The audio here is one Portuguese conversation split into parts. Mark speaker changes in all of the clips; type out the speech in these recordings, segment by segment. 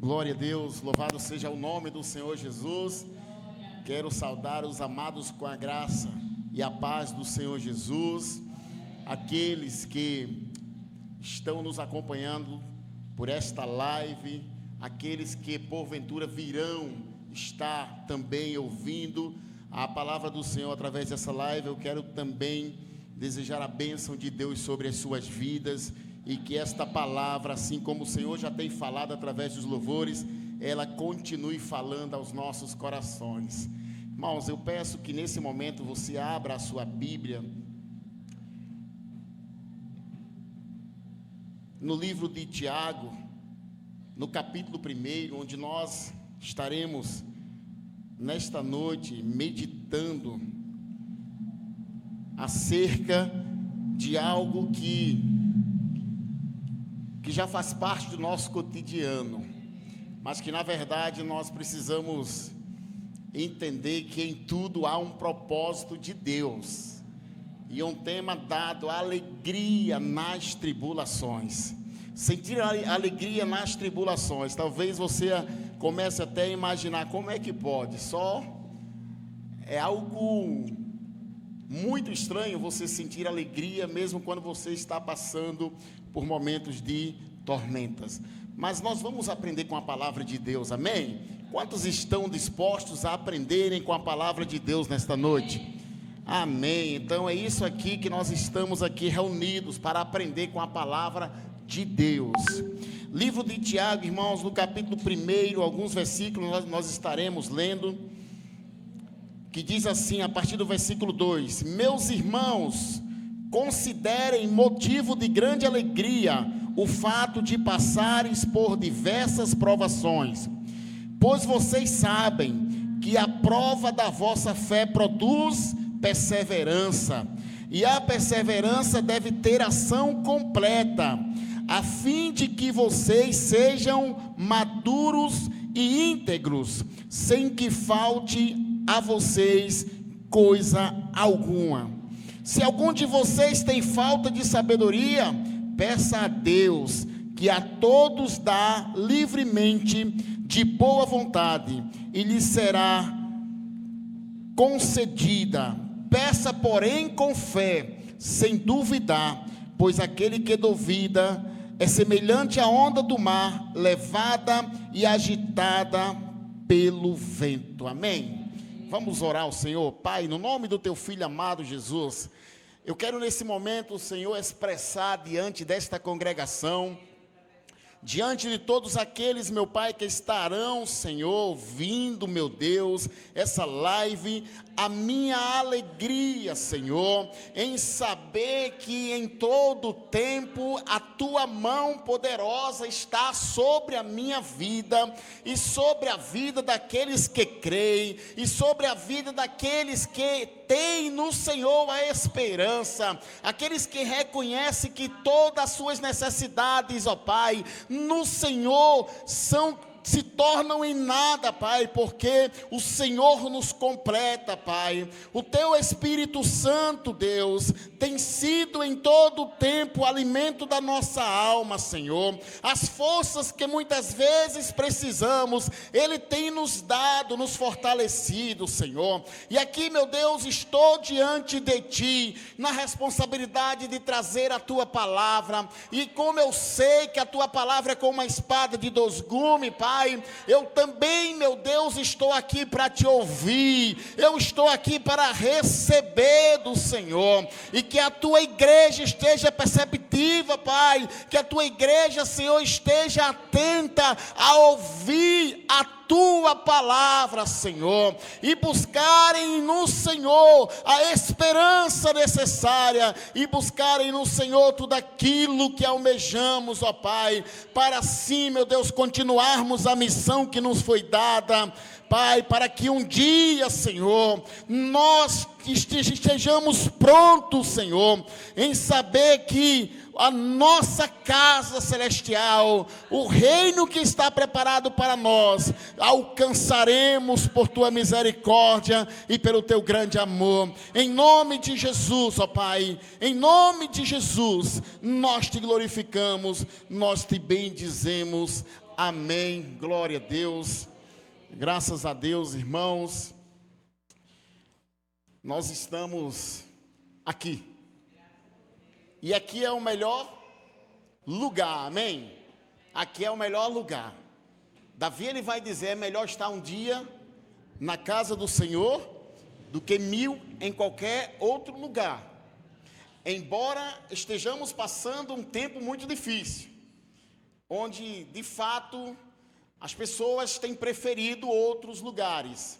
Speaker 1: Glória a Deus, louvado seja o nome do Senhor Jesus. Quero saudar os amados com a graça e a paz do Senhor Jesus. Aqueles que estão nos acompanhando por esta live, aqueles que porventura virão estar também ouvindo a palavra do Senhor através dessa live. Eu quero também desejar a bênção de Deus sobre as suas vidas, e que esta palavra, assim como o Senhor já tem falado através dos louvores, ela continue falando aos nossos corações. Irmãos, eu peço que nesse momento você abra a sua Bíblia no livro de Tiago, no capítulo 1, onde nós estaremos nesta noite meditando acerca de algo que já faz parte do nosso cotidiano, mas que na verdade nós precisamos entender que em tudo há um propósito de Deus, e um tema dado: alegria nas tribulações. Sentir a alegria nas tribulações. Talvez você comece até a imaginar como é que pode, é algo muito estranho você sentir alegria mesmo quando você está passando por momentos de tormentas. Mas nós vamos aprender com a palavra de Deus, amém? Quantos estão dispostos a aprenderem com a palavra de Deus nesta noite? Amém. Então é isso aqui que nós estamos aqui reunidos para aprender com a palavra de Deus. Livro de Tiago, irmãos, no capítulo 1, alguns versículos nós estaremos lendo, que diz assim, a partir do versículo 2: Meus irmãos, considerem motivo de grande alegria o fato de passares por diversas provações, pois vocês sabem que a prova da vossa fé produz perseverança, e a perseverança deve ter ação completa, a fim de que vocês sejam maduros e íntegros, sem que falte a vocês coisa alguma. Se algum de vocês tem falta de sabedoria, peça a Deus, que a todos dá livremente, de boa vontade, e lhe será concedida. Peça, porém, com fé, sem duvidar, pois aquele que duvida é semelhante à onda do mar, levada e agitada pelo vento. Amém? Vamos orar ao Senhor. Pai, no nome do teu Filho amado Jesus, eu quero nesse momento, Senhor, expressar diante desta congregação, diante de todos aqueles, meu Pai, que estarão, Senhor, ouvindo, meu Deus, essa live, a minha alegria, Senhor, em saber que em todo tempo a Tua mão poderosa está sobre a minha vida, e sobre a vida daqueles que creem, e sobre a vida daqueles que têm no Senhor a esperança, aqueles que reconhecem que todas as suas necessidades, ó Pai, no Senhor se tornam em nada, Pai, porque o Senhor nos completa, Pai. O Teu Espírito Santo, Deus, tem sido em todo o tempo o alimento da nossa alma, Senhor. As forças que muitas vezes precisamos, Ele tem nos dado, nos fortalecido, Senhor. E aqui, meu Deus, estou diante de Ti, na responsabilidade de trazer a Tua palavra, e como eu sei que a Tua palavra é como uma espada de 2 gumes, Pai, eu também, meu Deus, estou aqui para Te ouvir, eu estou aqui para receber do Senhor, e que a Tua igreja esteja perceptiva, Pai, que a Tua igreja, Senhor, esteja atenta a ouvir a Tua palavra, Senhor, e buscarem no Senhor a esperança necessária, e buscarem no Senhor tudo aquilo que almejamos, ó Pai, para assim, meu Deus, continuarmos a missão que nos foi dada, Pai, para que um dia, Senhor, nós estejamos prontos, Senhor, em saber que a nossa casa celestial, o reino que está preparado para nós, alcançaremos por Tua misericórdia e pelo Teu grande amor. Em nome de Jesus, ó Pai, em nome de Jesus, nós Te glorificamos, nós Te bendizemos. Amém. Glória a Deus. Graças a Deus, irmãos. Nós estamos aqui. E aqui é o melhor lugar, amém? Aqui é o melhor lugar. Davi, ele vai dizer, é melhor estar um dia na casa do Senhor do que 1000 em qualquer outro lugar. Embora estejamos passando um tempo muito difícil, onde, de fato, as pessoas têm preferido outros lugares,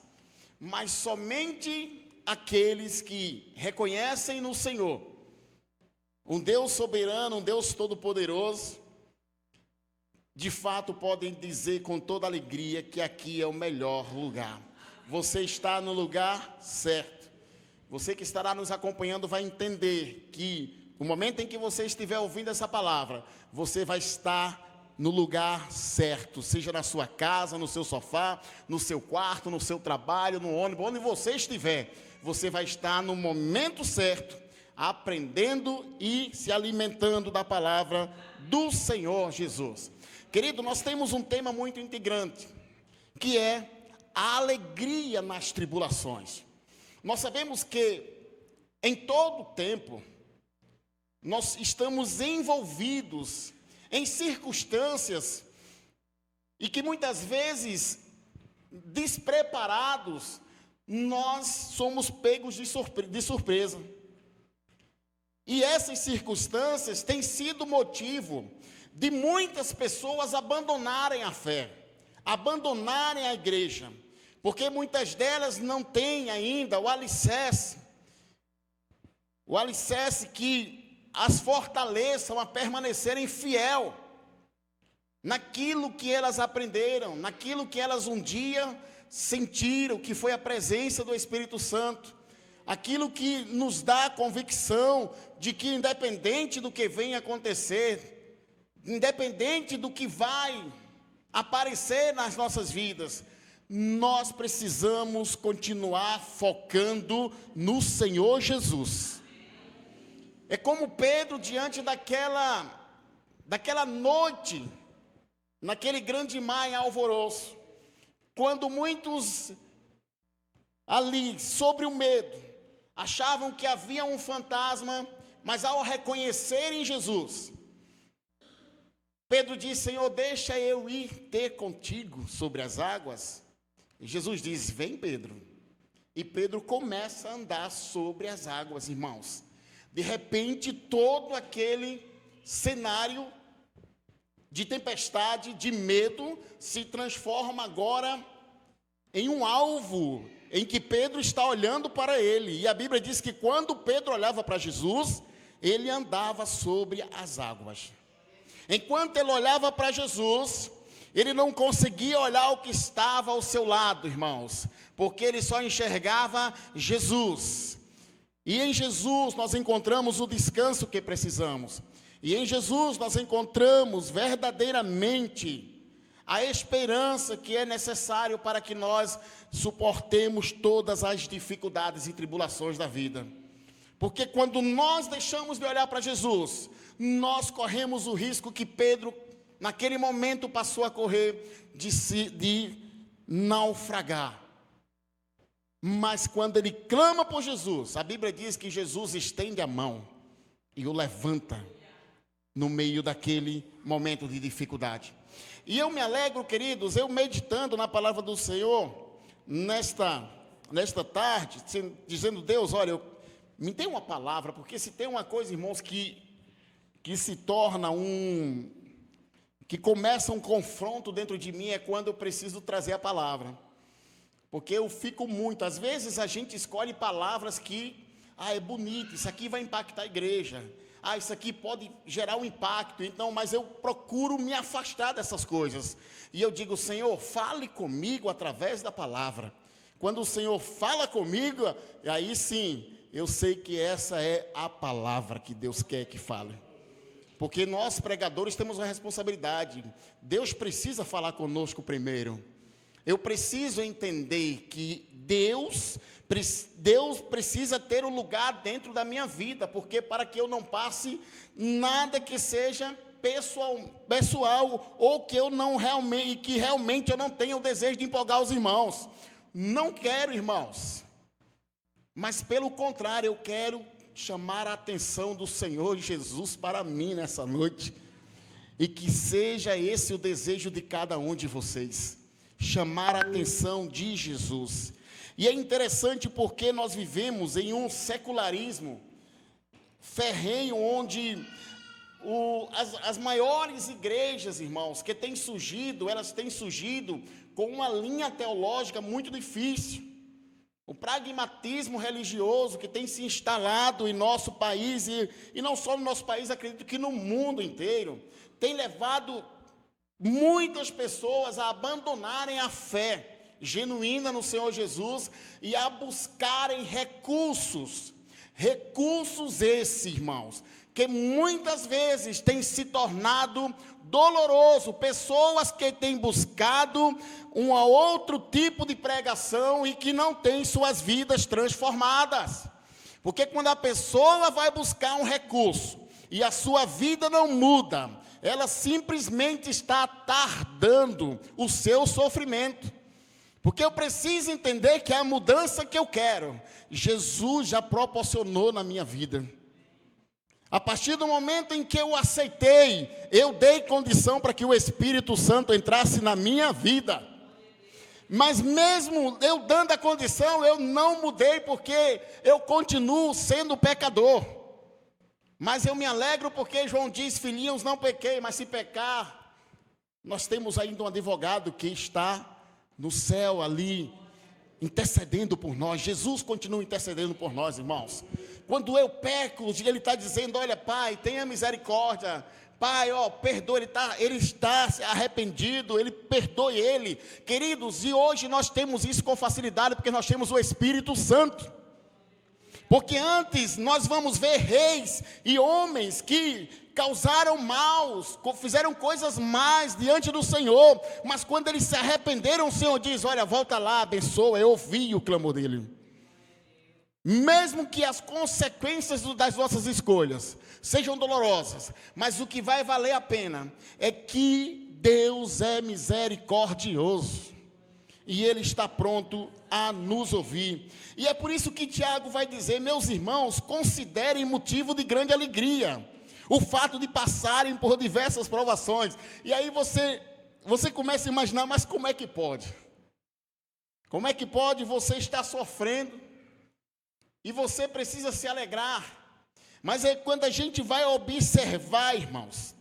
Speaker 1: mas somente aqueles que reconhecem no Senhor um Deus soberano, um Deus todo-poderoso, de fato podem dizer com toda alegria que aqui é o melhor lugar. Você está no lugar certo. Você que estará nos acompanhando vai entender que no momento em que você estiver ouvindo essa palavra, você vai estar no lugar certo, seja na sua casa, no seu sofá, no seu quarto, no seu trabalho, no ônibus, onde você estiver, você vai estar no momento certo, aprendendo e se alimentando da palavra do Senhor Jesus. Querido, nós temos um tema muito integrante, que é a alegria nas tribulações. Nós sabemos que em todo tempo nós estamos envolvidos em circunstâncias e que muitas vezes, despreparados, nós somos pegos de surpresa. E essas circunstâncias têm sido motivo de muitas pessoas abandonarem a fé, abandonarem a igreja, porque muitas delas não têm ainda o alicerce que as fortaleçam a permanecerem fiel naquilo que elas aprenderam, naquilo que elas um dia sentiram, que foi a presença do Espírito Santo, aquilo que nos dá a convicção de que independente do que venha acontecer, independente do que vai aparecer nas nossas vidas, nós precisamos continuar focando no Senhor Jesus. É como Pedro diante daquela noite, naquele grande mar em alvoroço, quando muitos ali, sobre o medo, achavam que havia um fantasma, mas ao reconhecerem Jesus, Pedro disse: Senhor, deixa eu ir ter contigo sobre as águas. E Jesus diz: vem, Pedro. E Pedro começa a andar sobre as águas, irmãos. De repente, todo aquele cenário de tempestade, de medo, se transforma agora em um alvo, em que Pedro está olhando para ele. E a Bíblia diz que quando Pedro olhava para Jesus, ele andava sobre as águas. Enquanto ele olhava para Jesus, ele não conseguia olhar o que estava ao seu lado, irmãos, porque ele só enxergava Jesus. E em Jesus nós encontramos o descanso que precisamos. E em Jesus nós encontramos verdadeiramente a esperança que é necessário para que nós suportemos todas as dificuldades e tribulações da vida. Porque quando nós deixamos de olhar para Jesus, nós corremos o risco que Pedro, naquele momento, passou a correr de naufragar. Mas quando ele clama por Jesus, a Bíblia diz que Jesus estende a mão e o levanta no meio daquele momento de dificuldade. E eu me alegro, queridos, eu meditando na palavra do Senhor, nesta tarde, dizendo: Deus, olha, me dê uma palavra, porque se tem uma coisa, irmãos, que se torna que começa um confronto dentro de mim, é quando eu preciso trazer a palavra. Porque eu fico muito, às vezes a gente escolhe palavras que, é bonito, isso aqui vai impactar a igreja, isso aqui pode gerar um impacto, então, mas eu procuro me afastar dessas coisas. E eu digo: Senhor, fale comigo através da palavra. Quando o Senhor fala comigo, aí sim, eu sei que essa é a palavra que Deus quer que fale. Porque nós, pregadores, temos uma responsabilidade. Deus precisa falar conosco primeiro. Eu preciso entender que Deus precisa ter um lugar dentro da minha vida, porque para que eu não passe nada que seja pessoal, ou que eu não realmente, que realmente eu não tenho o desejo de empolgar os irmãos. Não quero, irmãos. Mas pelo contrário, eu quero chamar a atenção do Senhor Jesus para mim nessa noite. E que seja esse o desejo de cada um de vocês. Chamar a atenção de Jesus. E é interessante porque nós vivemos em um secularismo ferrenho, onde as maiores igrejas, irmãos, que têm surgido, elas têm surgido com uma linha teológica muito difícil. O pragmatismo religioso que tem se instalado em nosso país, e não só no nosso país, acredito que no mundo inteiro, tem levado muitas pessoas a abandonarem a fé genuína no Senhor Jesus e a buscarem recursos esses, irmãos, que muitas vezes tem se tornado doloroso, pessoas que têm buscado um outro tipo de pregação e que não têm suas vidas transformadas, porque quando a pessoa vai buscar um recurso e a sua vida não muda, ela simplesmente está tardando o seu sofrimento. Porque eu preciso entender que a mudança que eu quero, Jesus já proporcionou na minha vida. A partir do momento em que eu aceitei, eu dei condição para que o Espírito Santo entrasse na minha vida. Mas mesmo eu dando a condição, eu não mudei, porque eu continuo sendo pecador. Mas eu me alegro porque João diz: filhinhos, não pequei, mas se pecar, nós temos ainda um advogado que está no céu ali, intercedendo por nós. Jesus continua intercedendo por nós, irmãos. Quando eu peco, Ele está dizendo: olha, Pai, tenha misericórdia. Pai, perdoa, ele está arrependido, Ele perdoe ele. Queridos, e hoje nós temos isso com facilidade, porque nós temos o Espírito Santo. Porque antes nós vamos ver reis e homens que causaram maus, fizeram coisas más diante do Senhor, mas quando eles se arrependeram, o Senhor diz: olha, volta lá, abençoa. Eu ouvi o clamor dele. Mesmo que as consequências das nossas escolhas sejam dolorosas, mas o que vai valer a pena é que Deus é misericordioso e Ele está pronto a nos ouvir. E é por isso que Tiago vai dizer: meus irmãos, considerem motivo de grande alegria o fato de passarem por diversas provações. E aí você começa a imaginar: mas como é que pode? Como é que pode você estar sofrendo e você precisa se alegrar? Mas é quando a gente vai observar, irmãos,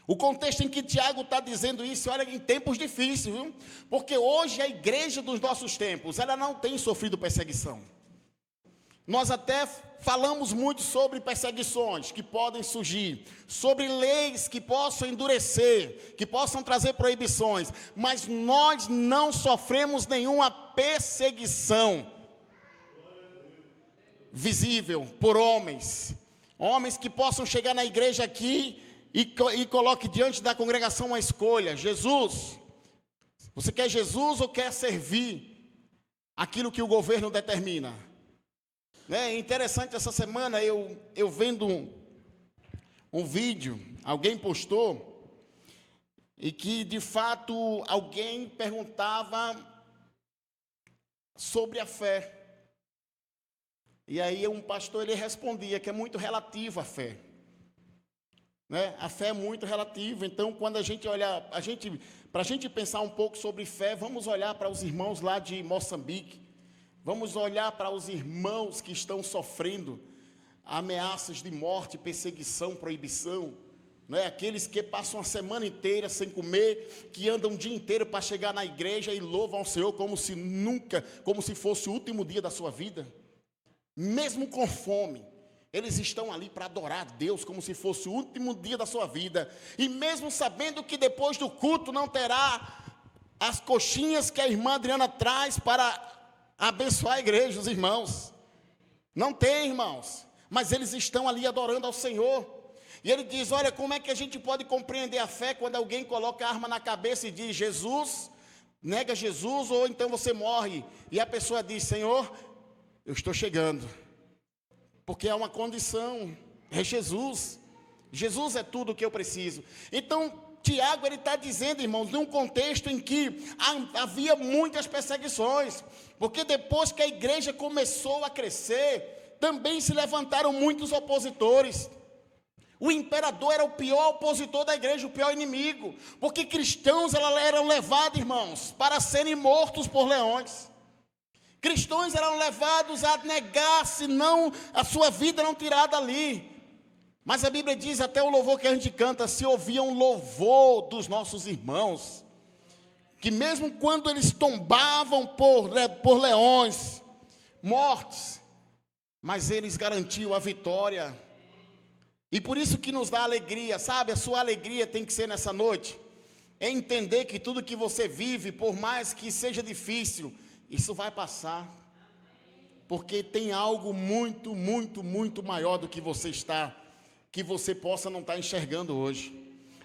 Speaker 1: o contexto em que Tiago está dizendo isso, olha, em tempos difíceis, viu? Porque hoje a igreja dos nossos tempos, ela não tem sofrido perseguição. Nós até falamos muito sobre perseguições que podem surgir, sobre leis que possam endurecer, que possam trazer proibições, mas nós não sofremos nenhuma perseguição visível por homens que possam chegar na igreja aqui e coloque diante da congregação uma escolha: Jesus, você quer Jesus ou quer servir aquilo que o governo determina? É interessante, essa semana eu vendo um vídeo, alguém postou, e que de fato alguém perguntava sobre a fé. E aí um pastor, ele respondia que é muito relativo a fé. A fé é muito relativa. Então, quando a gente olha, para a gente pensar um pouco sobre fé, vamos olhar para os irmãos lá de Moçambique. Vamos olhar para os irmãos que estão sofrendo ameaças de morte, perseguição, proibição. Aqueles que passam a semana inteira sem comer, que andam o dia inteiro para chegar na igreja e louvam ao Senhor como se fosse o último dia da sua vida. Mesmo com fome, eles estão ali para adorar a Deus como se fosse o último dia da sua vida. E mesmo sabendo que depois do culto não terá as coxinhas que a irmã Adriana traz para abençoar a igreja, os irmãos. Não tem, irmãos. Mas eles estão ali adorando ao Senhor. E ele diz: olha, como é que a gente pode compreender a fé quando alguém coloca a arma na cabeça e diz: Jesus, nega Jesus, ou então você morre. E a pessoa diz: Senhor, eu estou chegando. Porque é uma condição, é Jesus. Jesus é tudo o que eu preciso. Então, Tiago, ele está dizendo, irmãos, num contexto em que havia muitas perseguições, porque depois que a igreja começou a crescer, também se levantaram muitos opositores. O imperador era o pior opositor da igreja, o pior inimigo, porque cristãos eram levados, irmãos, para serem mortos por leões. Cristãos eram levados a negar, senão a sua vida não tirada ali. Mas a Bíblia diz, até o louvor que a gente canta, se ouvia um louvor dos nossos irmãos, que mesmo quando eles tombavam por leões, mortos, mas eles garantiam a vitória. E por isso que nos dá alegria, sabe? A sua alegria tem que ser nessa noite, é entender que tudo que você vive, por mais que seja difícil, isso vai passar, porque tem algo muito, muito, muito maior do que você está, que você possa não estar enxergando hoje.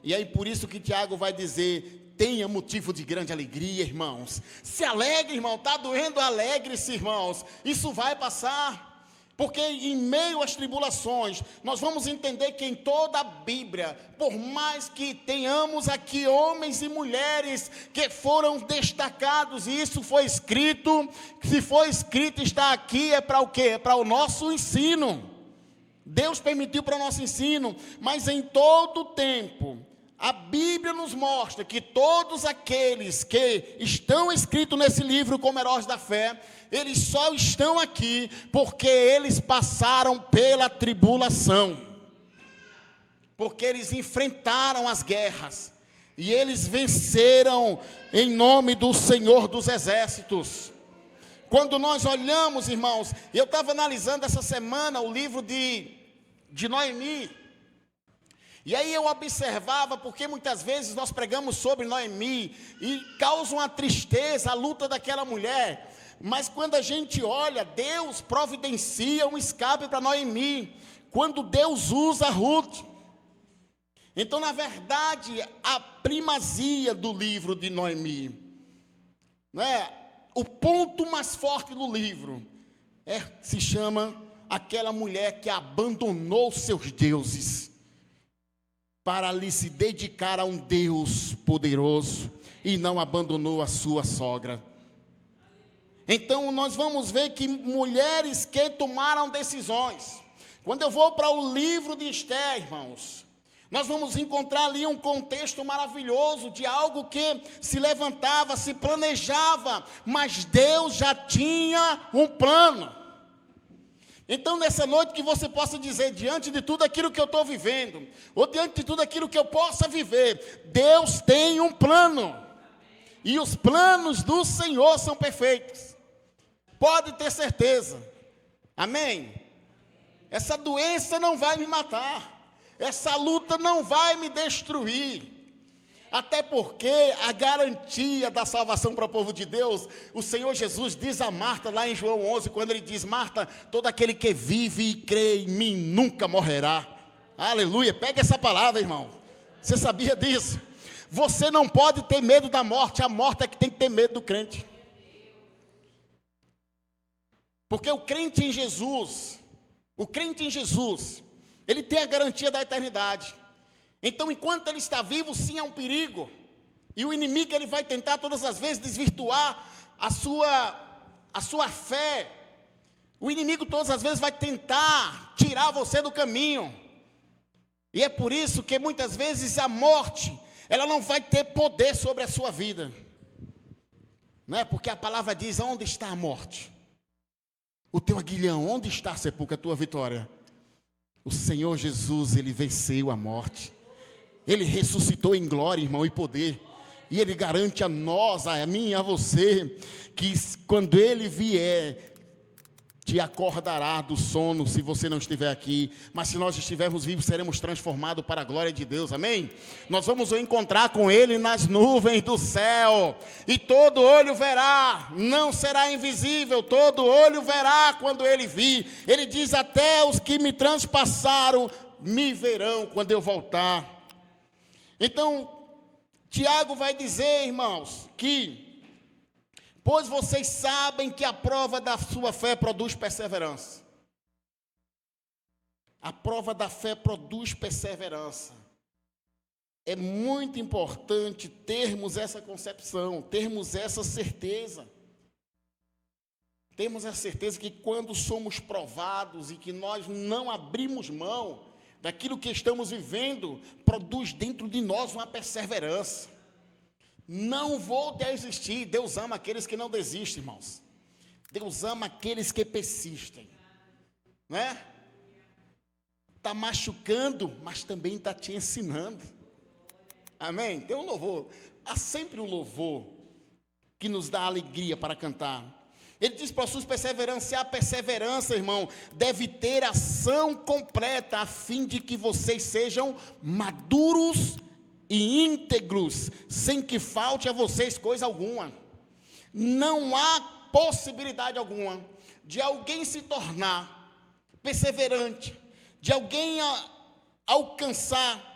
Speaker 1: E aí por isso que Tiago vai dizer, tenha motivo de grande alegria, irmãos. Se alegre, irmão, está doendo, alegre-se, irmãos, isso vai passar. Porque em meio às tribulações, nós vamos entender que em toda a Bíblia, por mais que tenhamos aqui homens e mulheres que foram destacados, e isso foi escrito, se foi escrito, está aqui, é para o quê? É para o nosso ensino. Deus permitiu para o nosso ensino, mas em todo o tempo, a Bíblia nos mostra que todos aqueles que estão escritos nesse livro como heróis da fé, eles só estão aqui porque eles passaram pela tribulação, porque eles enfrentaram as guerras, e eles venceram em nome do Senhor dos Exércitos. Quando nós olhamos, irmãos, eu estava analisando essa semana o livro de Noemi, e aí eu observava, porque muitas vezes nós pregamos sobre Noemi, e causa uma tristeza a luta daquela mulher, mas quando a gente olha, Deus providencia um escape para Noemi, quando Deus usa Ruth. Então, na verdade, a primazia do livro de Noemi, né? O ponto mais forte do livro se chama aquela mulher que abandonou seus deuses para lhe se dedicar a um Deus poderoso e não abandonou a sua sogra. Então nós vamos ver que mulheres que tomaram decisões. Quando eu vou para o livro de Esther, irmãos, nós vamos encontrar ali um contexto maravilhoso de algo que se levantava, se planejava, mas Deus já tinha um plano. Então nessa noite que você possa dizer, diante de tudo aquilo que eu estou vivendo, ou diante de tudo aquilo que eu possa viver, Deus tem um plano, e os planos do Senhor são perfeitos, pode ter certeza, amém? Essa doença não vai me matar, essa luta não vai me destruir, até porque a garantia da salvação para o povo de Deus, o Senhor Jesus diz a Marta lá em João 11, quando ele diz, Marta, todo aquele que vive e crê em mim nunca morrerá. Aleluia, pega essa palavra, irmão, você sabia disso? Você não pode ter medo da morte, a morte é que tem que ter medo do crente. Porque o crente em Jesus, ele tem a garantia da eternidade. Então, enquanto ele está vivo, sim, é um perigo. E o inimigo, ele vai tentar todas as vezes desvirtuar a sua fé. O inimigo todas as vezes vai tentar tirar você do caminho. E é por isso que muitas vezes a morte, ela não vai ter poder sobre a sua vida. Não é? Porque a palavra diz, onde está a morte? O teu aguilhão, onde está, sepulcro, a tua vitória? O Senhor Jesus, ele venceu a morte. Ele ressuscitou em glória, irmão, e poder. E ele garante a nós, a mim e a você, que quando ele vier, te acordará do sono, se você não estiver aqui. Mas se nós estivermos vivos, seremos transformados para a glória de Deus, amém? Nós vamos encontrar com ele nas nuvens do céu. E todo olho verá, não será invisível, todo olho verá quando ele vir. Ele diz, até os que me transpassaram, me verão quando eu voltar. Então, Tiago vai dizer, irmãos, que, pois vocês sabem que a prova da sua fé produz perseverança. A prova da fé produz perseverança. É muito importante termos essa concepção, termos essa certeza. Temos a certeza que quando somos provados e que nós não abrimos mão daquilo que estamos vivendo, produz dentro de nós uma perseverança. Não vou desistir. Deus ama aqueles que não desistem, irmãos. Deus ama aqueles que persistem. Não é? Está machucando, mas também está te ensinando. Amém? Tem um louvor. Há sempre um louvor que nos dá alegria para cantar. Ele diz para sua perseverança, e a perseverança, irmão, deve ter ação completa, a fim de que vocês sejam maduros e íntegros, sem que falte a vocês coisa alguma. Não há possibilidade alguma de alguém se tornar perseverante, de alguém alcançar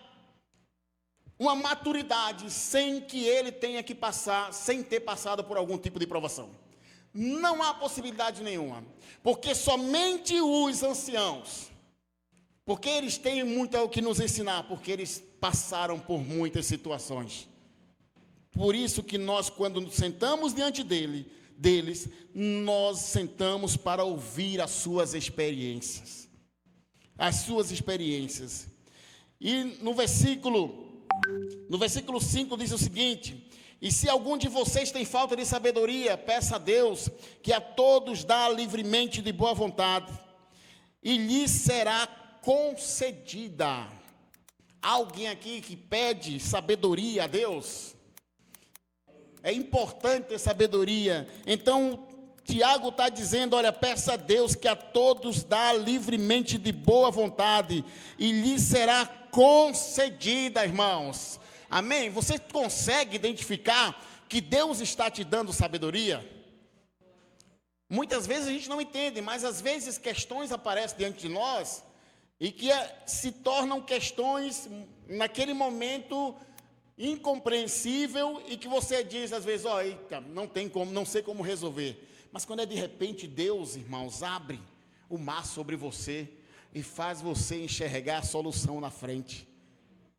Speaker 1: uma maturidade sem que ele tenha que passar, sem ter passado por algum tipo de provação. Não há possibilidade nenhuma, porque somente os anciãos, porque eles têm muito o que nos ensinar, porque eles passaram por muitas situações. Por isso que nós, quando sentamos diante deles, nós sentamos para ouvir as suas experiências. As suas experiências. E no versículo 5 diz o seguinte: e se algum de vocês tem falta de sabedoria, peça a Deus, que a todos dá livremente de boa vontade, e lhe será concedida. Há alguém aqui que pede sabedoria a Deus? É importante ter sabedoria. Então, Tiago está dizendo, olha, peça a Deus que a todos dá livremente de boa vontade, e lhe será concedida, irmãos. Amém? Você consegue identificar que Deus está te dando sabedoria? Muitas vezes a gente não entende, mas às vezes questões aparecem diante de nós e que se tornam questões naquele momento incompreensível e que você diz às vezes, ó, eita, não tem como, não sei como resolver. Mas quando é de repente Deus, irmãos, abre o mar sobre você e faz você enxergar a solução na frente.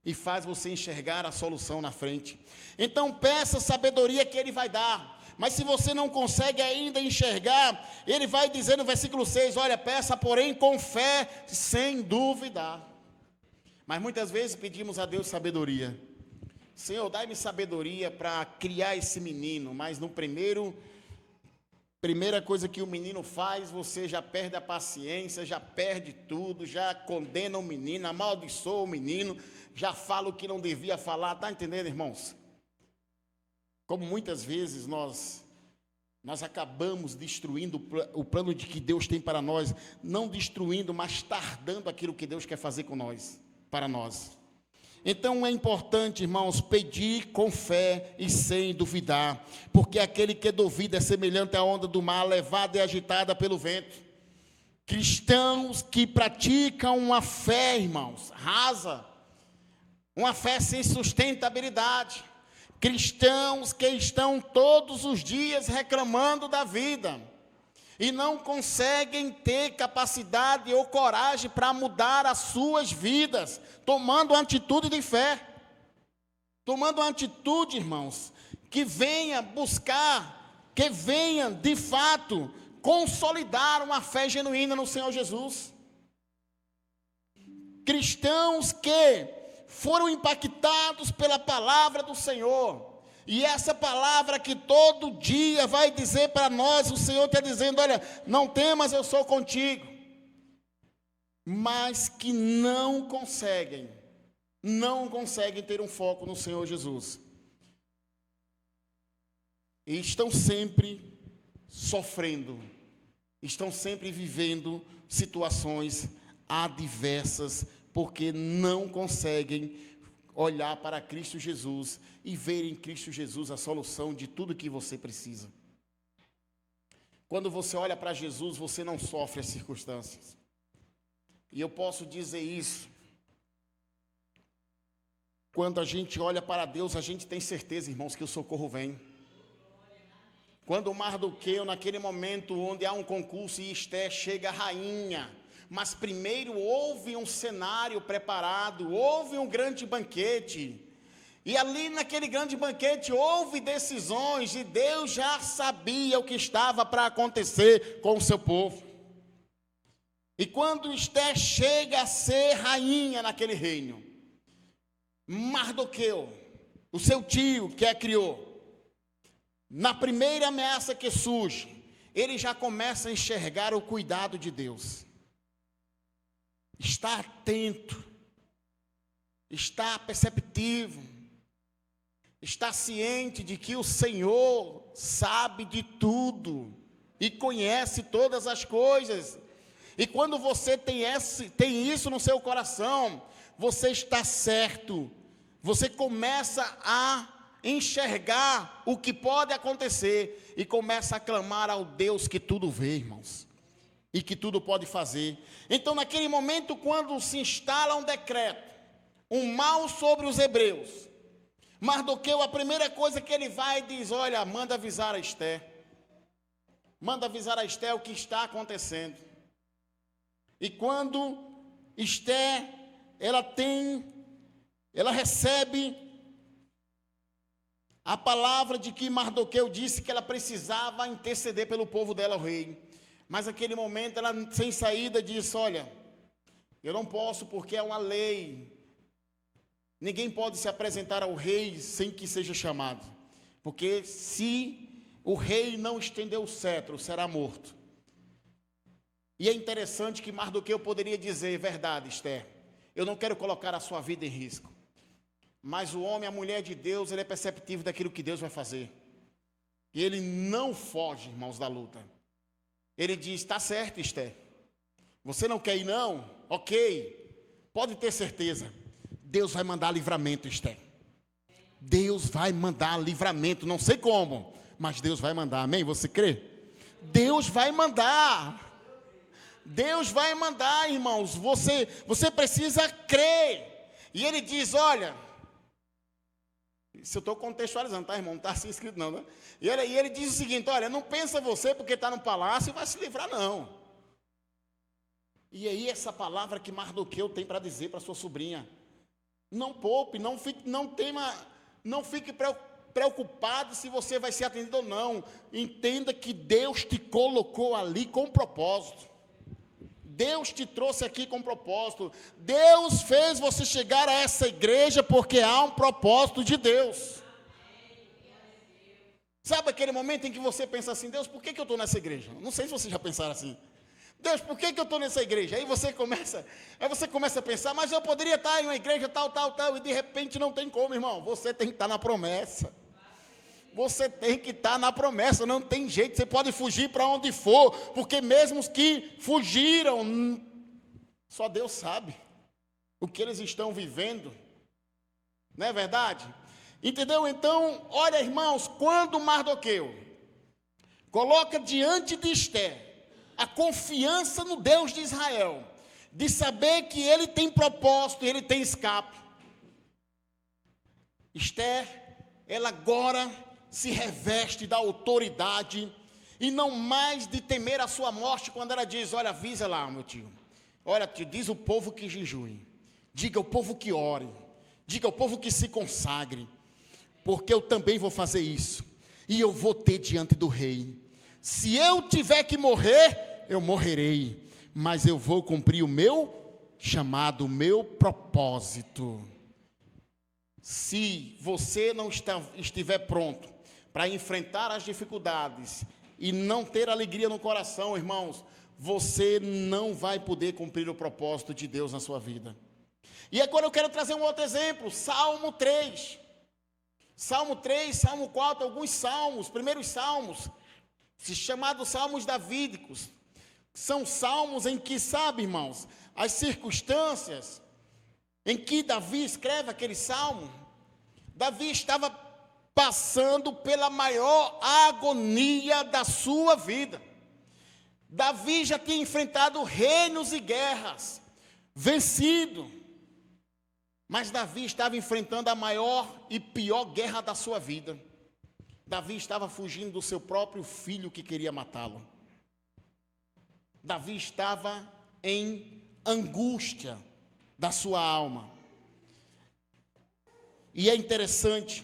Speaker 1: E faz você enxergar a solução na frente. Então peça sabedoria que Ele vai dar. Mas se você não consegue ainda enxergar, Ele vai dizer no versículo 6, olha, peça porém com fé, sem duvidar. Mas muitas vezes pedimos a Deus sabedoria. Senhor, dai-me sabedoria para criar esse menino. Mas no primeira coisa que o menino faz, você já perde a paciência, já perde tudo, já condena o menino, amaldiçoa o menino, já fala o que não devia falar, está entendendo, irmãos? Como muitas vezes nós acabamos destruindo o plano de que Deus tem para nós, não destruindo, mas tardando aquilo que Deus quer fazer com nós, para nós. Então é importante, irmãos, pedir com fé e sem duvidar, porque aquele que duvida é semelhante à onda do mar, levada e agitada pelo vento. Cristãos que praticam uma fé, irmãos, rasa, uma fé sem sustentabilidade. Cristãos que estão todos os dias reclamando da vida e não conseguem ter capacidade ou coragem para mudar as suas vidas, tomando uma atitude de fé, tomando uma atitude, irmãos, que venha buscar, que venha de fato consolidar uma fé genuína no Senhor Jesus. Cristãos que foram impactados pela palavra do Senhor, e essa palavra que todo dia vai dizer para nós, o Senhor está dizendo, olha, não temas, eu sou contigo, mas que não conseguem ter um foco no Senhor Jesus, e estão sempre sofrendo, estão sempre vivendo situações adversas, porque não conseguem olhar para Cristo Jesus e ver em Cristo Jesus a solução de tudo que você precisa. Quando você olha para Jesus, você não sofre as circunstâncias. E eu posso dizer isso. Quando a gente olha para Deus, a gente tem certeza, irmãos, que o socorro vem. Quando Mardoqueu, naquele momento onde há um concurso e Esté chega a rainha, Mas primeiro houve um cenário preparado, houve um grande banquete. E ali naquele grande banquete houve decisões e Deus já sabia o que estava para acontecer com o seu povo. E quando Esther chega a ser rainha naquele reino, Mardoqueu, o seu tio que a criou, na primeira ameaça que surge, ele já começa a enxergar o cuidado de Deus. Está atento, está perceptivo, está ciente de que o Senhor sabe de tudo e conhece todas as coisas. E quando você tem isso no seu coração, você está certo, você começa a enxergar o que pode acontecer e começa a clamar ao Deus que tudo vê, irmãos, e que tudo pode fazer. Então, naquele momento, quando se instala um decreto, um mal sobre os hebreus, Mardoqueu, a primeira coisa que ele vai e diz: olha, manda avisar a Esther. Manda avisar a Esther o que está acontecendo. E quando Esther, ela recebe a palavra de que Mardoqueu disse que ela precisava interceder pelo povo dela, o rei. Mas naquele momento, ela sem saída disse: olha, eu não posso porque é uma lei. Ninguém pode se apresentar ao rei sem que seja chamado, porque se o rei não estender o cetro, será morto. E é interessante que Mardoqueu poderia dizer: verdade, Esther, eu não quero colocar a sua vida em risco, mas o homem, a mulher de Deus, ele é perceptivo daquilo que Deus vai fazer, e ele não foge, irmãos, da luta. Ele diz: está certo, Esther, você não quer ir não? Ok, pode ter certeza, Deus vai mandar livramento, Esther. Deus vai mandar livramento, não sei como, mas Deus vai mandar, amém? Você crê? Deus vai mandar. Deus vai mandar, irmãos. Você precisa crer. E ele diz: olha, se eu estou contextualizando, tá, irmão? Não está assim escrito não, né? E ele diz o seguinte: olha, não pensa você porque está no palácio e vai se livrar, não. E aí essa palavra que Mardoqueu tem para dizer para sua sobrinha: não poupe, não fique preocupado se você vai ser atendido ou não. Entenda que Deus te colocou ali com propósito. Deus te trouxe aqui com propósito. Deus fez você chegar a essa igreja porque há um propósito de Deus. Sabe aquele momento em que você pensa assim: Deus, por que eu estou nessa igreja? Não sei se vocês já pensaram assim. Deus, por que eu estou nessa igreja? Aí você começa a pensar: mas eu poderia estar em uma igreja tal, e de repente não tem como, irmão. Você tem que estar na promessa. Você tem que estar na promessa, não tem jeito. Você pode fugir para onde for, porque mesmo os que fugiram, só Deus sabe o que eles estão vivendo. Não é verdade? Entendeu? Então, olha, irmãos, quando Mardoqueu coloca diante de Esther a confiança no Deus de Israel, de saber que ele tem propósito, ele tem escape, Esther, ela agora se reveste da autoridade, e não mais de temer a sua morte, quando ela diz: olha, avisa lá, meu tio, olha, tio, diz o povo que jejue, diga ao povo que ore, diga ao povo que se consagre, porque eu também vou fazer isso, e eu vou ter diante do rei. Se eu tiver que morrer, eu morrerei, mas eu vou cumprir o meu chamado, o meu propósito. Se você não estiver pronto para enfrentar as dificuldades e não ter alegria no coração, irmãos, você não vai poder cumprir o propósito de Deus na sua vida. E agora eu quero trazer um outro exemplo: Salmo 3. Salmo 3, Salmo 4, alguns salmos, primeiros salmos, chamados salmos davídicos. São salmos em que, sabe, irmãos, as circunstâncias em que Davi escreve aquele salmo, Davi estava passando pela maior agonia da sua vida. Davi já tinha enfrentado reinos e guerras, vencido, mas Davi estava enfrentando a maior e pior guerra da sua vida. Davi estava fugindo do seu próprio filho que queria matá-lo. Davi estava em angústia da sua alma. E é interessante,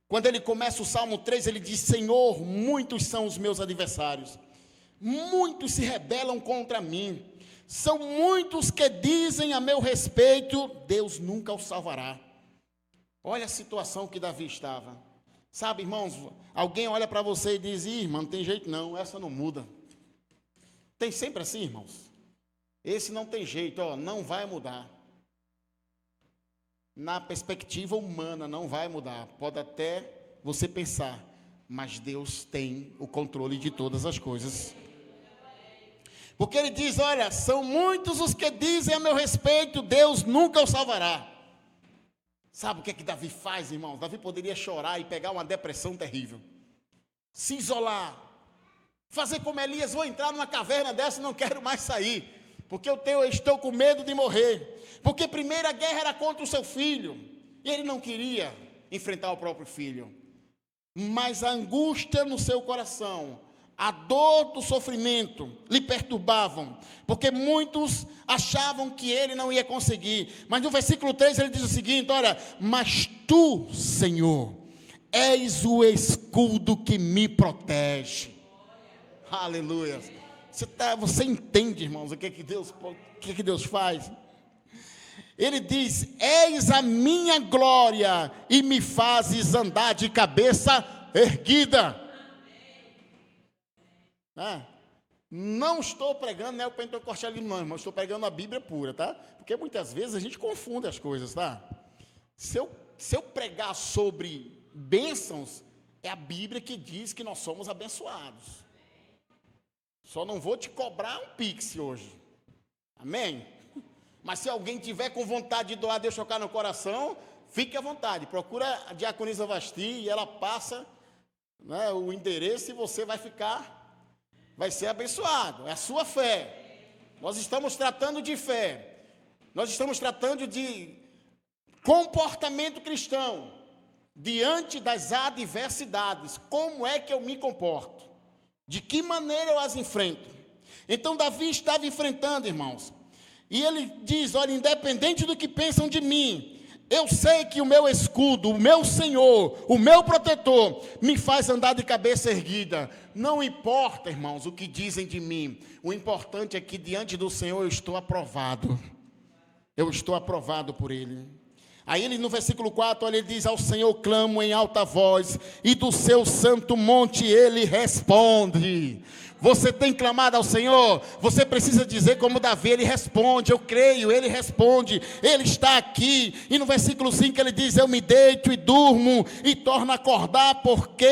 Speaker 1: quando ele começa o Salmo 3, ele diz: Senhor, muitos são os meus adversários, muitos se rebelam contra mim, são muitos que dizem a meu respeito, Deus nunca o salvará. Olha a situação que Davi estava. Sabe, irmãos, alguém olha para você e diz: Ih, irmão, não tem jeito não, essa não muda. Tem sempre assim, irmãos. Esse não tem jeito, ó, não vai mudar. Na perspectiva humana, não vai mudar. Pode até você pensar, mas Deus tem o controle de todas as coisas. Porque ele diz: olha, são muitos os que dizem a meu respeito, Deus nunca o salvará. Sabe o que é que Davi faz, irmãos? Davi poderia chorar e pegar uma depressão terrível, se isolar, fazer como Elias: vou entrar numa caverna dessa e não quero mais sair, porque eu estou com medo de morrer. Porque a primeira guerra era contra o seu filho, e ele não queria enfrentar o próprio filho. Mas a angústia no seu coração, a dor do sofrimento lhe perturbavam, porque muitos achavam que ele não ia conseguir. Mas no versículo 3 ele diz o seguinte: olha, mas tu, Senhor, és o escudo que me protege. Aleluia. Você entende, irmãos, o que que Deus faz? Ele diz: eis a minha glória e me fazes andar de cabeça erguida. Não estou pregando neopentecostalismo, não, irmão. Estou pregando a Bíblia pura, tá? Porque muitas vezes a gente confunde as coisas, tá? Se eu pregar sobre bênçãos, é a Bíblia que diz que nós somos abençoados. Só não vou te cobrar um pix hoje. Amém? Mas se alguém tiver com vontade de doar, Deus tocar no coração, fique à vontade. Procura a diaconisa Vasti e ela passa, né, o endereço, e você vai ser abençoado. É a sua fé. Nós estamos tratando de fé. Nós estamos tratando de comportamento cristão diante das adversidades. Como é que eu me comporto? De que maneira eu as enfrento? Então Davi estava enfrentando, irmãos. E ele diz: olha, independente do que pensam de mim, eu sei que o meu escudo, o meu Senhor, o meu protetor, me faz andar de cabeça erguida. Não importa, irmãos, o que dizem de mim. O importante é que diante do Senhor eu estou aprovado. Eu estou aprovado por Ele. Aí ele, no versículo 4, olha, ele diz: ao Senhor clamo em alta voz, e do seu santo monte Ele responde. Você tem clamado ao Senhor? Você precisa dizer como Davi: Ele responde, eu creio, Ele responde, Ele está aqui. E no versículo 5 ele diz: eu me deito e durmo, e torno a acordar, porque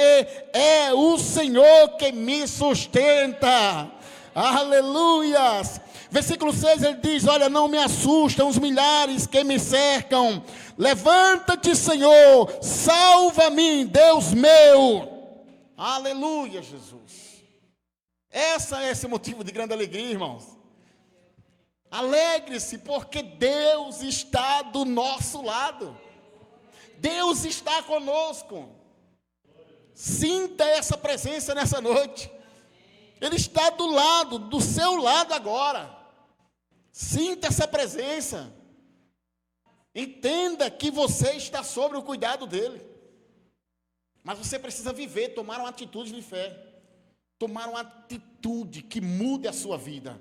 Speaker 1: é o Senhor que me sustenta. Aleluias! Versículo 6 ele diz: olha, não me assustam os milhares que me cercam. Levanta-te, Senhor, salva-me, Deus meu. Aleluia, Jesus. Esse motivo de grande alegria, irmãos. Alegre-se, porque Deus está do nosso lado. Deus está conosco. Sinta essa presença nessa noite. Ele está do seu lado agora. Sinta essa presença. Entenda que você está sob o cuidado dele. Mas você precisa viver, tomar uma atitude de fé. Tomar uma atitude que mude a sua vida.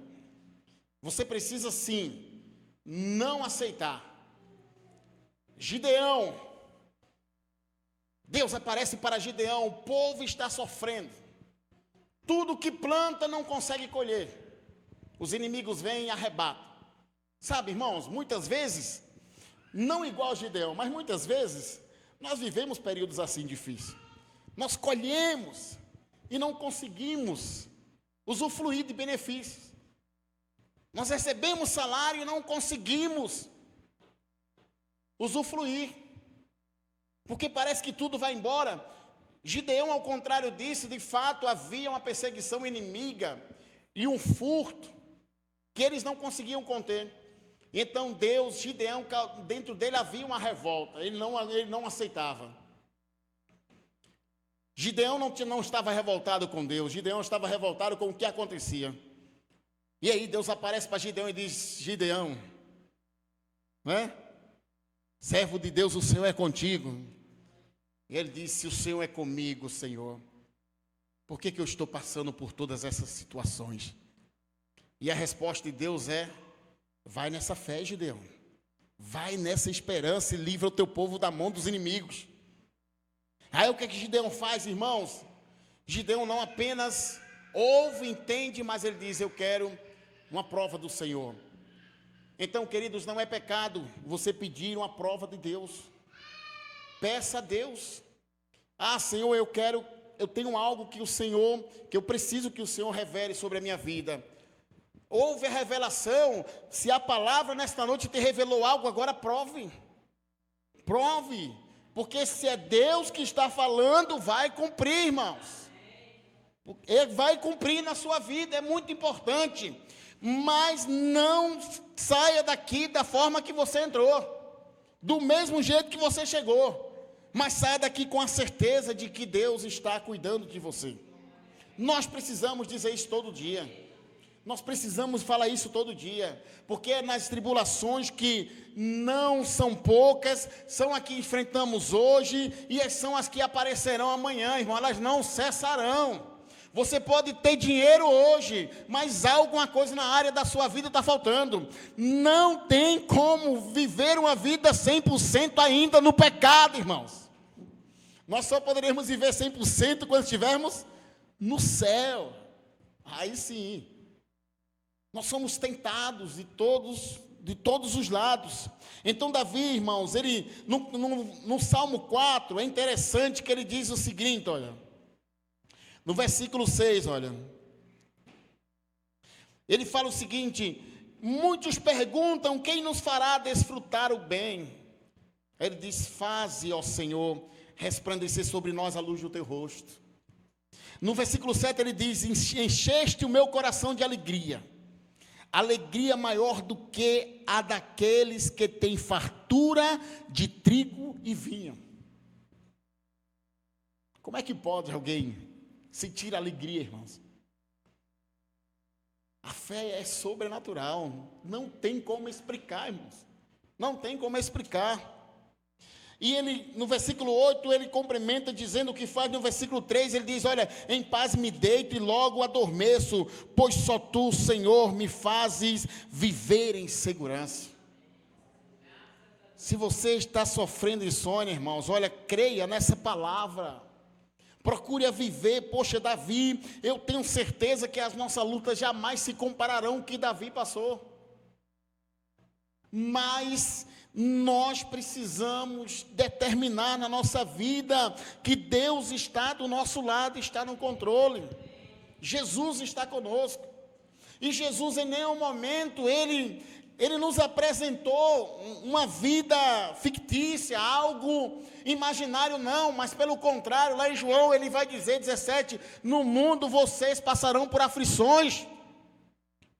Speaker 1: Você precisa sim, não aceitar. Gideão. Deus aparece para Gideão: o povo está sofrendo. Tudo que planta não consegue colher. Os inimigos vêm e arrebatam. Sabe, irmãos, muitas vezes, não igual Gideão, mas muitas vezes, nós vivemos períodos assim difíceis. Nós colhemos e não conseguimos usufruir de benefícios. Nós recebemos salário e não conseguimos usufruir, porque parece que tudo vai embora. Gideão, ao contrário disso, de fato havia uma perseguição inimiga e um furto que eles não conseguiam conter. Então Gideão, dentro dele havia uma revolta, ele não aceitava. Gideão não estava revoltado com Deus, Gideão estava revoltado com o que acontecia. E aí Deus aparece para Gideão e diz: Gideão, né? Servo de Deus, o Senhor é contigo. E ele disse: se o Senhor é comigo, Senhor, por que eu estou passando por todas essas situações? E a resposta de Deus é: vai nessa fé, Gideão. Vai nessa esperança e livra o teu povo da mão dos inimigos. Aí o que Gideão faz, irmãos? Gideão não apenas ouve, entende, mas ele diz: eu quero uma prova do Senhor. Então, queridos, não é pecado você pedir uma prova de Deus. Peça a Deus: ah, Senhor, eu tenho algo que eu preciso que o Senhor revele sobre a minha vida. Houve a revelação. Se a palavra nesta noite te revelou algo, agora prove. Prove. Porque se é Deus que está falando, vai cumprir, irmãos. Ele vai cumprir na sua vida, é muito importante. Mas não saia daqui da forma que você entrou, do mesmo jeito que você chegou. Mas saia daqui com a certeza de que Deus está cuidando de você. Nós precisamos dizer isso todo dia. Nós precisamos falar isso todo dia. Porque é nas tribulações que não são poucas, são as que enfrentamos hoje e são as que aparecerão amanhã, irmão. Elas não cessarão. Você pode ter dinheiro hoje, mas alguma coisa na área da sua vida está faltando. Não tem como viver uma vida 100% ainda no pecado, irmãos. Nós só poderíamos viver 100% quando estivermos no céu. Aí sim. Nós somos tentados de todos os lados. Então Davi, irmãos, ele no Salmo 4, é interessante que ele diz o seguinte, olha. No versículo 6, olha. Ele fala o seguinte: muitos perguntam quem nos fará desfrutar o bem. Ele diz: faze, ó Senhor, resplandecer sobre nós a luz do teu rosto. No versículo 7 ele diz: encheste o meu coração de alegria. Alegria maior do que a daqueles que têm fartura de trigo e vinho. Como é que pode alguém sentir alegria, irmãos? A fé é sobrenatural. Não tem como explicar, irmãos. Não tem como explicar. E ele, no versículo 8, ele complementa dizendo o que faz. No versículo 3, ele diz: olha, em paz me deito e logo adormeço, pois só tu, Senhor, me fazes viver em segurança. Se você está sofrendo insônia, irmãos, olha, creia nessa palavra. Procure a viver. Poxa, Davi, eu tenho certeza que as nossas lutas jamais se compararão ao que Davi passou. Mas nós precisamos determinar na nossa vida que Deus está do nosso lado, está no controle. Jesus está conosco. E Jesus em nenhum momento, ele nos apresentou uma vida fictícia, algo imaginário, não, mas pelo contrário, lá em João ele vai dizer, 17, no mundo vocês passarão por aflições,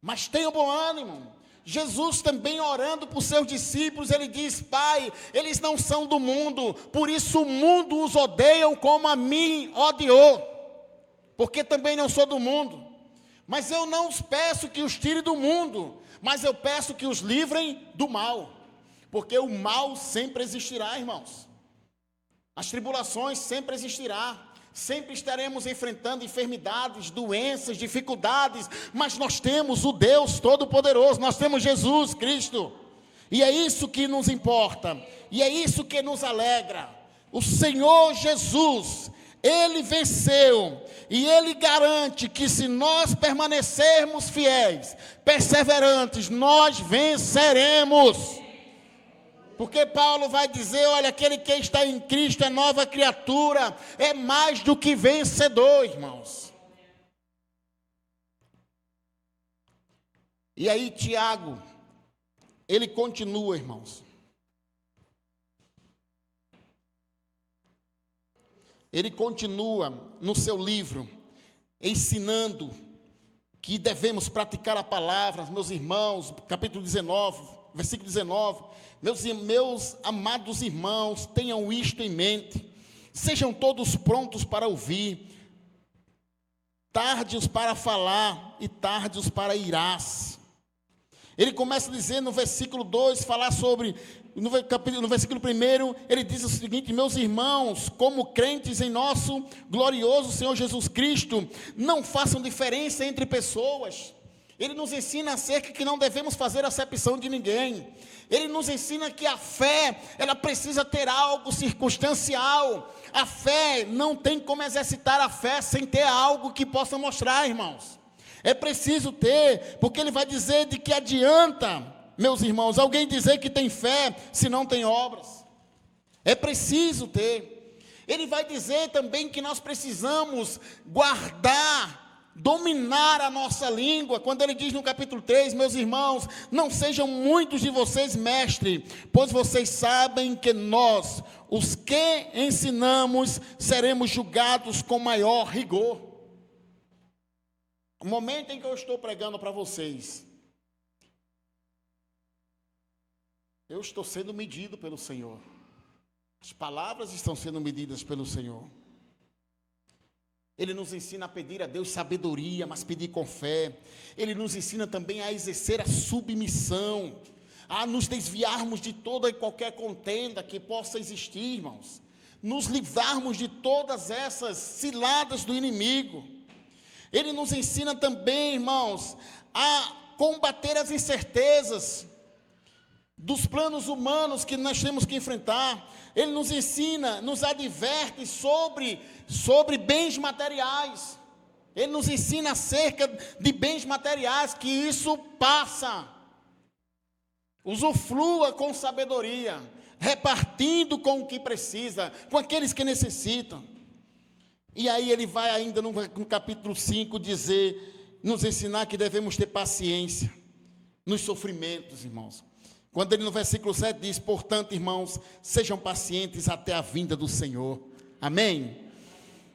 Speaker 1: mas tenham bom ânimo. Jesus também orando por seus discípulos, ele diz: Pai, eles não são do mundo, por isso o mundo os odeia como a mim odiou, porque também não sou do mundo, mas eu não os peço que os tire do mundo, mas eu peço que os livrem do mal, porque o mal sempre existirá, irmãos. As tribulações sempre existirão. Sempre estaremos enfrentando enfermidades, doenças, dificuldades, mas nós temos o Deus Todo-Poderoso, nós temos Jesus Cristo, e é isso que nos importa, e é isso que nos alegra. O Senhor Jesus, Ele venceu, e Ele garante que se nós permanecermos fiéis, perseverantes, nós venceremos. Porque Paulo vai dizer, olha, aquele que está em Cristo é nova criatura, é mais do que vencedor, irmãos. E aí Tiago, ele continua, irmãos. Ele continua no seu livro, ensinando que devemos praticar a palavra, meus irmãos, capítulo 19, versículo 19, meus amados irmãos, tenham isto em mente, sejam todos prontos para ouvir, tardios para falar e tardios para irar-se. Ele começa a dizer no versículo 2, falar sobre, no versículo 1, ele diz o seguinte: meus irmãos, como crentes em nosso glorioso Senhor Jesus Cristo, não façam diferença entre pessoas. Ele nos ensina acerca que não devemos fazer acepção de ninguém. Ele nos ensina que a fé, ela precisa ter algo circunstancial. A fé, não tem como exercitar a fé sem ter algo que possa mostrar, irmãos. É preciso ter, porque ele vai dizer de que adianta, meus irmãos, alguém dizer que tem fé se não tem obras. É preciso ter. Ele vai dizer também que nós precisamos guardar, dominar a nossa língua, quando ele diz no capítulo 3, meus irmãos, não sejam muitos de vocês mestres, pois vocês sabem que nós, os que ensinamos, seremos julgados com maior rigor. O momento em que eu estou pregando para vocês, eu estou sendo medido pelo Senhor, as palavras estão sendo medidas pelo Senhor. Ele nos ensina a pedir a Deus sabedoria, mas pedir com fé. Ele nos ensina também a exercer a submissão, a nos desviarmos de toda e qualquer contenda que possa existir, irmãos. Nos livrarmos de todas essas ciladas do inimigo. Ele nos ensina também, irmãos, a combater as incertezas dos planos humanos que nós temos que enfrentar. Ele nos ensina, nos adverte sobre bens materiais. Ele nos ensina acerca de bens materiais, que isso passa. Usufrua com sabedoria, repartindo com o que precisa, com aqueles que necessitam. E aí ele vai ainda no capítulo 5 dizer, nos ensinar que devemos ter paciência nos sofrimentos, irmãos. Quando ele no versículo 7 diz, portanto, irmãos, sejam pacientes até a vinda do Senhor. Amém?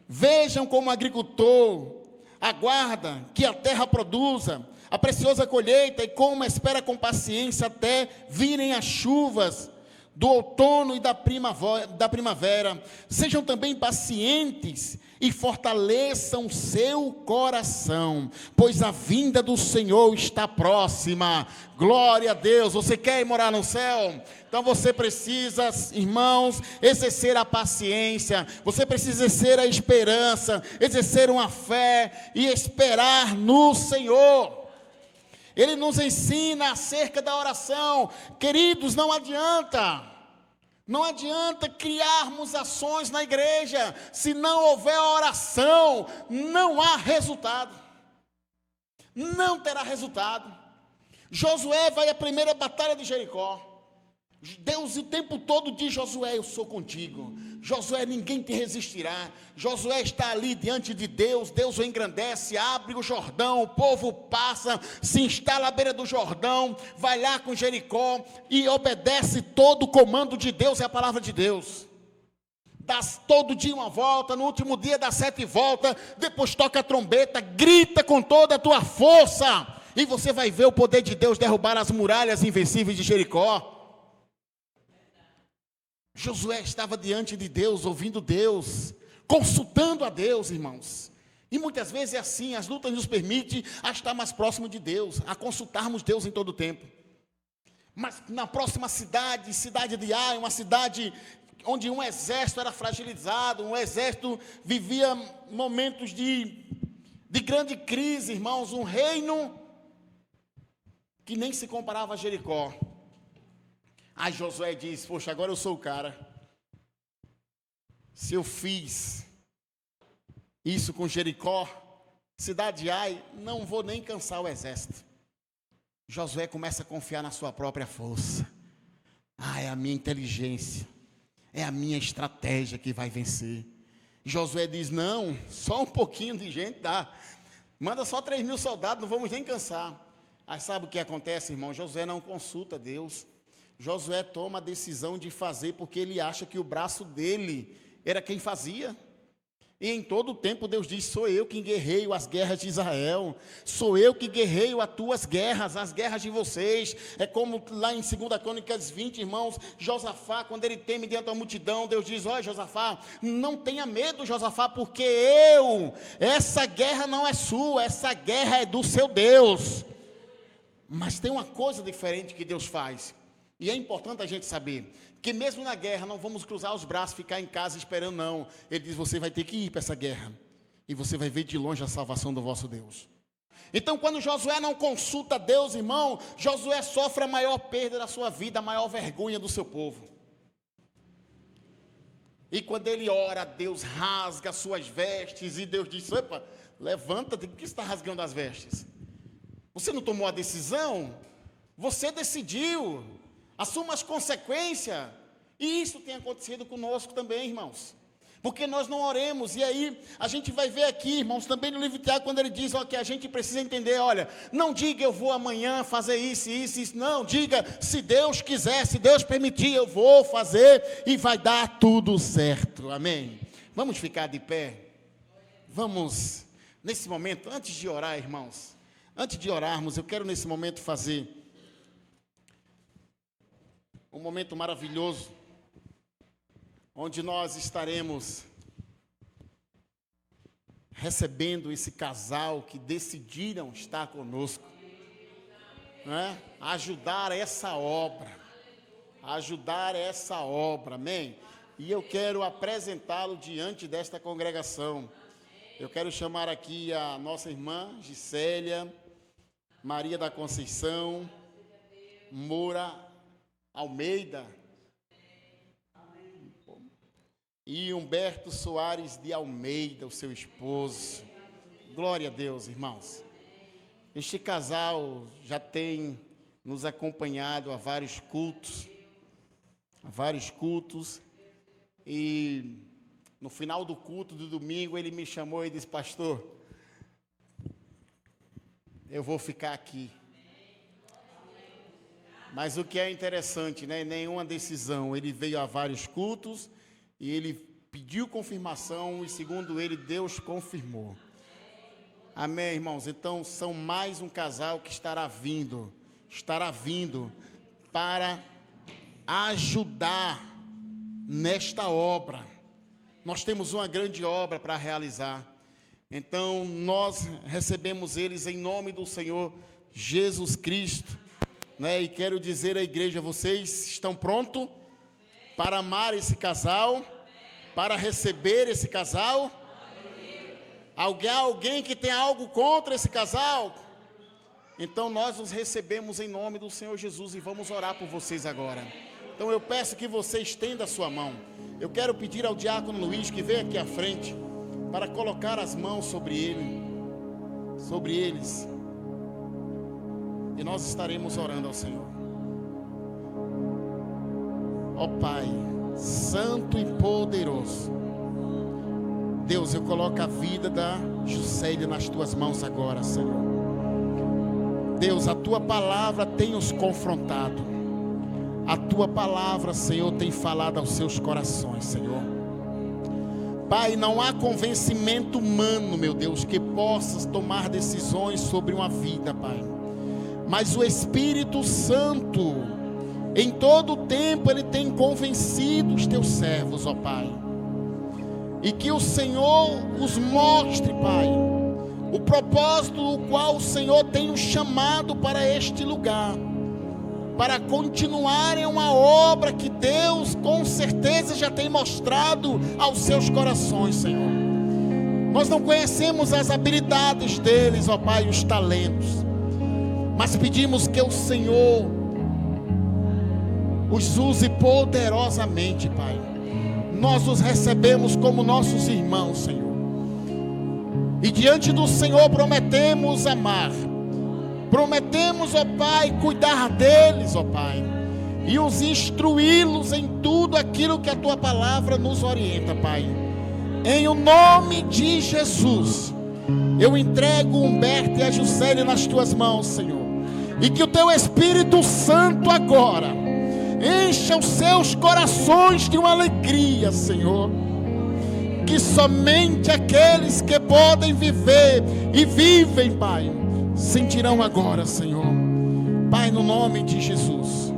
Speaker 1: Vejam como o agricultor aguarda que a terra produza a preciosa colheita e como espera com paciência até virem as chuvas do outono e da primavera. Sejam também pacientes e fortaleçam seu coração, pois a vinda do Senhor está próxima. Glória a Deus. Você quer ir morar no céu? Então você precisa, irmãos, exercer a paciência, você precisa exercer a esperança, exercer uma fé e esperar no Senhor. Ele nos ensina acerca da oração. Queridos, não adianta criarmos ações na igreja, se não houver oração, não há resultado, não terá resultado. Josué vai à primeira batalha de Jericó, Deus o tempo todo diz, Josué, eu sou contigo, Josué, ninguém te resistirá. Josué está ali diante de Deus, Deus o engrandece, abre o Jordão, o povo passa, se instala à beira do Jordão, vai lá com Jericó e obedece todo o comando de Deus, é a palavra de Deus. Dá todo dia uma volta, no último dia dá 7 voltas, depois toca a trombeta, grita com toda a tua força, e você vai ver o poder de Deus derrubar as muralhas invencíveis de Jericó. Josué estava diante de Deus, ouvindo Deus, consultando a Deus, irmãos. E muitas vezes é assim, as lutas nos permitem a estar mais próximo de Deus, a consultarmos Deus em todo o tempo. Mas na próxima cidade de Ai, uma cidade onde um exército era fragilizado, um exército vivia momentos de grande crise, irmãos, um reino que nem se comparava a Jericó. Aí Josué diz, poxa, agora eu sou o cara. Se eu fiz isso com Jericó, cidade de Ai, não vou nem cansar o exército. Josué começa a confiar na sua própria força. É a minha inteligência, é a minha estratégia que vai vencer. Josué diz, não, só um pouquinho de gente dá. Manda só 3.000 soldados, não vamos nem cansar. Aí sabe o que acontece, irmão? Josué não consulta Deus. Josué toma a decisão de fazer porque ele acha que o braço dele era quem fazia. E em todo o tempo Deus diz: sou eu que guerreio as guerras de Israel, sou eu que guerreio as tuas guerras, as guerras de vocês. É como lá em 2 Crônicas 20, irmãos, Josafá, quando ele teme diante da multidão, Deus diz: olha, Josafá, não tenha medo, Josafá, porque essa guerra não é sua, essa guerra é do seu Deus. Mas tem uma coisa diferente que Deus faz, e é importante a gente saber, que mesmo na guerra não vamos cruzar os braços, ficar em casa esperando, não. Ele diz: você vai ter que ir para essa guerra, e você vai ver de longe a salvação do vosso Deus. Então, quando Josué não consulta Deus, irmão, Josué sofre a maior perda da sua vida, a maior vergonha do seu povo. E quando ele ora, Deus rasga as suas vestes, e Deus diz: opa, levanta-te, por que você está rasgando as vestes? Você não tomou a decisão? Você decidiu. Assuma as consequências. E isso tem acontecido conosco também, irmãos. Porque nós não oremos. E aí a gente vai ver aqui, irmãos, também no livro de Tiago, quando ele diz que a gente precisa entender: olha, não diga eu vou amanhã fazer isso. Não, diga, se Deus quiser, se Deus permitir, eu vou fazer e vai dar tudo certo. Amém? Vamos ficar de pé. Vamos, nesse momento, antes de orar, irmãos, antes de orarmos, eu quero nesse momento fazer um momento maravilhoso, onde nós estaremos recebendo esse casal que decidiram estar conosco, né? Ajudar essa obra, amém? E eu quero apresentá-lo diante desta congregação. Eu quero chamar aqui a nossa irmã Gisélia Maria da Conceição Moura Almeida e Humberto Soares de Almeida, o seu esposo. Glória a Deus, irmãos. Este casal já tem nos acompanhado a vários cultos, e no final do culto do domingo ele me chamou e disse: pastor, eu vou ficar aqui. Mas o que é interessante, né? Nenhuma decisão. Ele veio a vários cultos e ele pediu confirmação, e segundo ele, Deus confirmou. Amém, irmãos? Então, são mais um casal que estará vindo para ajudar nesta obra. Nós temos uma grande obra para realizar. Então, nós recebemos eles em nome do Senhor Jesus Cristo, né? E quero dizer à igreja: vocês estão prontos para amar esse casal, para receber esse casal? Alguém que tem algo contra esse casal? Então nós os recebemos em nome do Senhor Jesus e vamos orar por vocês agora. Então eu peço que você estenda a sua mão. Eu quero pedir ao diácono Luiz que venha aqui à frente para colocar as mãos sobre eles. E nós estaremos orando ao Senhor. Ó Pai, santo e poderoso, Deus, eu coloco a vida da Juscelia nas tuas mãos agora, Senhor. Deus, a tua palavra tem os confrontado. A tua palavra, Senhor, tem falado aos seus corações, Senhor. Pai, não há convencimento humano, meu Deus, que possas tomar decisões sobre uma vida, Pai. Mas o Espírito Santo, em todo o tempo, Ele tem convencido os teus servos, ó Pai. E que o Senhor os mostre, Pai, o propósito do qual o Senhor tem os chamado para este lugar, para continuarem uma obra que Deus com certeza já tem mostrado aos seus corações, Senhor. Nós não conhecemos as habilidades deles, ó Pai, os talentos, mas pedimos que o Senhor os use poderosamente, Pai. Nós os recebemos como nossos irmãos, Senhor. E diante do Senhor prometemos amar. Prometemos, ó Pai, cuidar deles, ó Pai. E os instruí-los em tudo aquilo que a Tua palavra nos orienta, Pai. Em o nome de Jesus, eu entrego o Humberto e a Juscelia nas Tuas mãos, Senhor. E que o Teu Espírito Santo agora encha os seus corações de uma alegria, Senhor. que somente aqueles que podem viver e vivem, Pai, sentirão agora, Senhor. Pai, no nome de Jesus,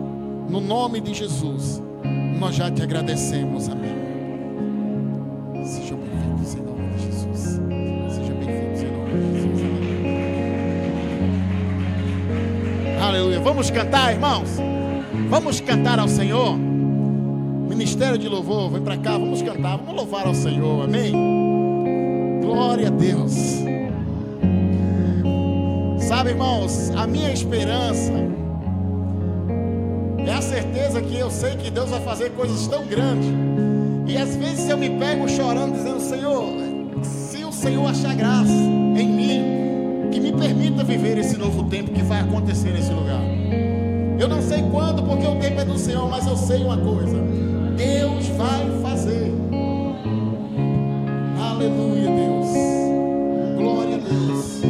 Speaker 1: no nome de Jesus, nós já te agradecemos, amém. Sejam bem-vindos em nome de Jesus. Sejam bem-vindos em nome de Jesus, amém. Aleluia. Vamos cantar, irmãos? Vamos cantar ao Senhor. Ministério de louvor, vem para cá, vamos cantar, vamos louvar ao Senhor, amém? Glória a Deus. Sabe, irmãos, a minha esperança é a certeza que eu sei que Deus vai fazer coisas tão grandes. E às vezes eu me pego chorando, dizendo: Senhor, se o Senhor achar graça em mim, que me permita viver esse novo tempo que vai acontecer nesse lugar. Eu não sei quando, porque o tempo é do Senhor, mas eu sei uma coisa: Deus vai fazer. Aleluia, Deus. Glória a Deus.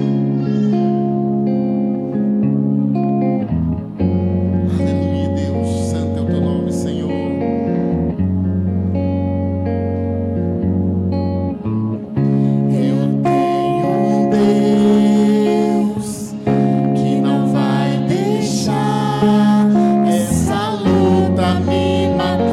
Speaker 1: Aleluia, Deus. Santo é o teu nome, Senhor. Eu tenho um Deus que não vai deixar essa luta me matar.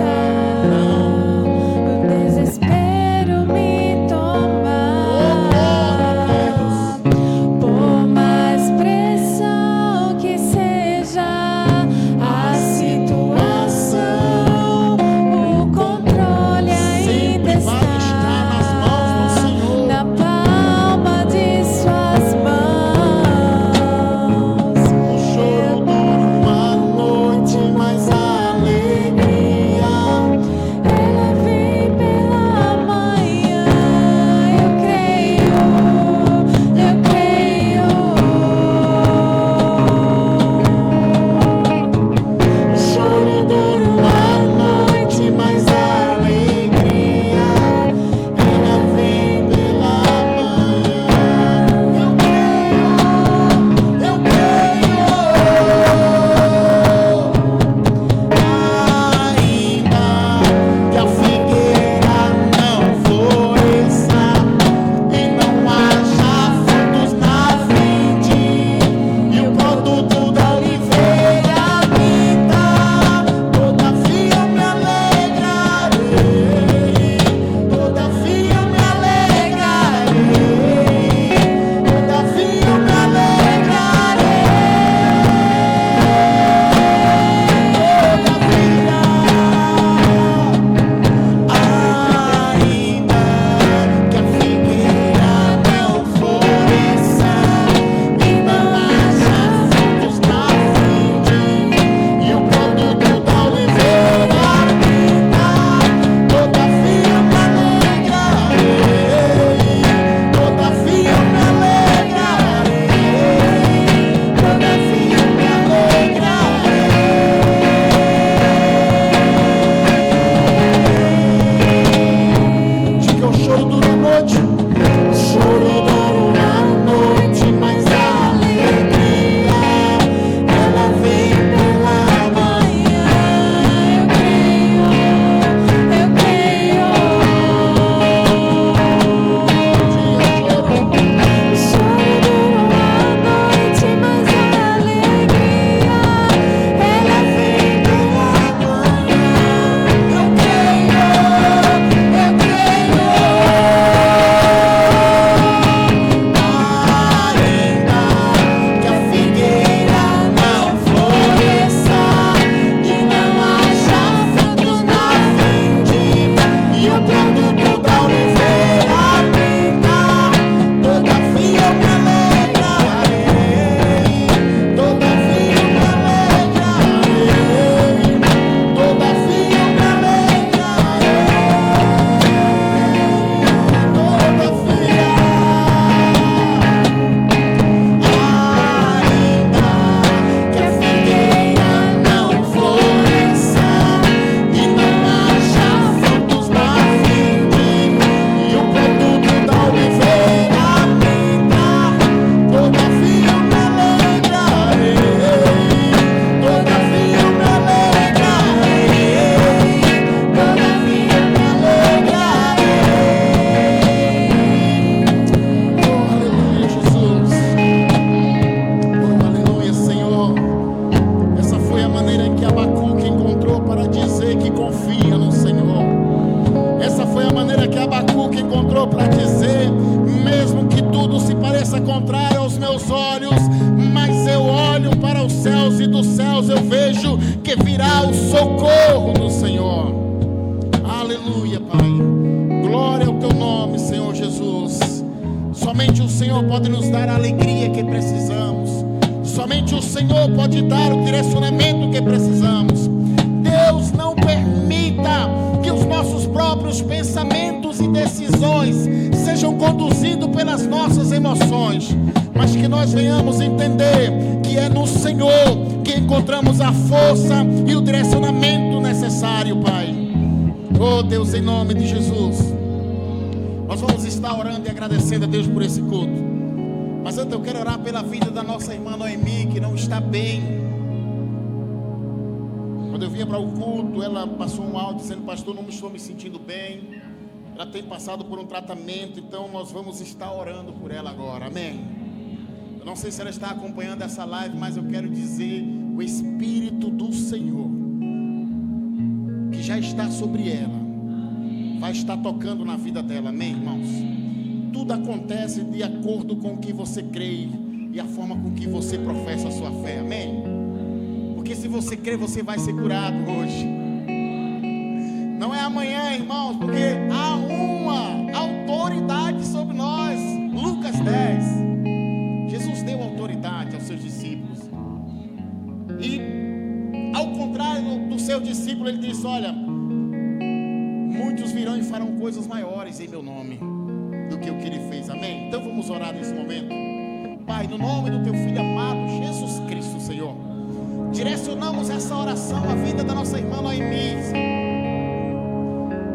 Speaker 1: meus olhos, mas eu olho para os céus e dos céus eu vejo que virá o socorro do Senhor. Aleluia, Pai. Glória ao teu nome, Senhor Jesus. Somente o Senhor pode nos dar a alegria que precisamos. Somente o Senhor pode dar o direcionamento que precisamos. Deus, não permita que os nossos próprios pensamentos e decisões sejam conduzidos pelas nossas emoções, mas que nós venhamos entender que é no Senhor que encontramos a força e o direcionamento necessário, Pai. Oh Deus, em nome de Jesus, nós vamos estar orando e agradecendo a Deus por esse culto. Mas antes eu quero orar pela vida da nossa irmã Noemi, que não está bem. Quando eu vinha para o culto, ela passou um áudio dizendo: pastor, não estou me sentindo bem. Ela tem passado por um tratamento, então nós vamos estar orando por ela agora, amém? Eu não sei se ela está acompanhando essa live, mas eu quero dizer: o Espírito do Senhor, que já está sobre ela, vai estar tocando na vida dela, amém, irmãos? Tudo acontece de acordo com o que você crê e a forma com que você professa a sua fé, amém? Porque se você crê, você vai ser curado hoje. Não é amanhã, irmãos, porque há uma autoridade sobre nós. Lucas 10. Jesus deu autoridade aos seus discípulos. E ao contrário do seu discípulo, ele disse: olha, muitos virão e farão coisas maiores em meu nome do que o que ele fez, amém? Então vamos orar nesse momento. Pai, no nome do teu Filho amado Jesus Cristo, Senhor, direcionamos essa oração à vida da nossa irmã Noemi.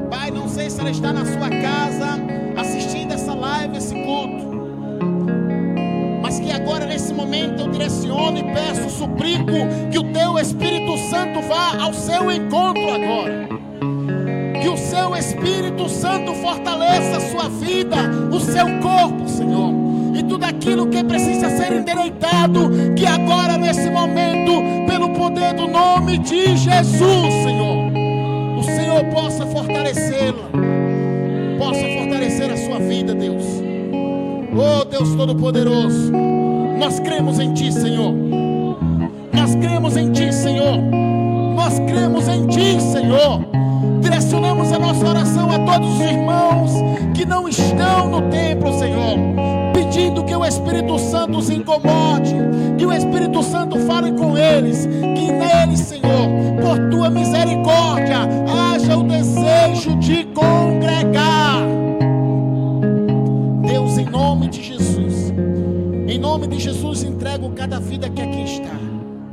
Speaker 1: Pai, não sei se ela está na sua casa assistindo essa live, esse culto, mas que agora nesse momento eu direciono e peço, suplico que o teu Espírito Santo vá ao seu encontro agora. Que o seu Espírito Santo fortaleça a sua vida, o seu corpo, Senhor. E tudo aquilo que precisa ser endireitado, que agora nesse momento, pelo poder do nome de Jesus, Senhor, o Senhor possa fortalecê-la, possa fortalecer a sua vida, Deus. Oh Deus Todo-Poderoso, nós cremos em Ti, Senhor. Nós cremos em Ti, Senhor. Nós cremos em Ti, Senhor. Direcionamos a nossa oração a todos os irmãos que não estão no templo, Senhor, pedindo que o Espírito Santo os incomode, que o Espírito Santo fale com eles, que neles, Senhor, por Tua misericórdia, haja o desejo de congregar. Deus, em nome de Jesus, entrego cada vida que aqui está.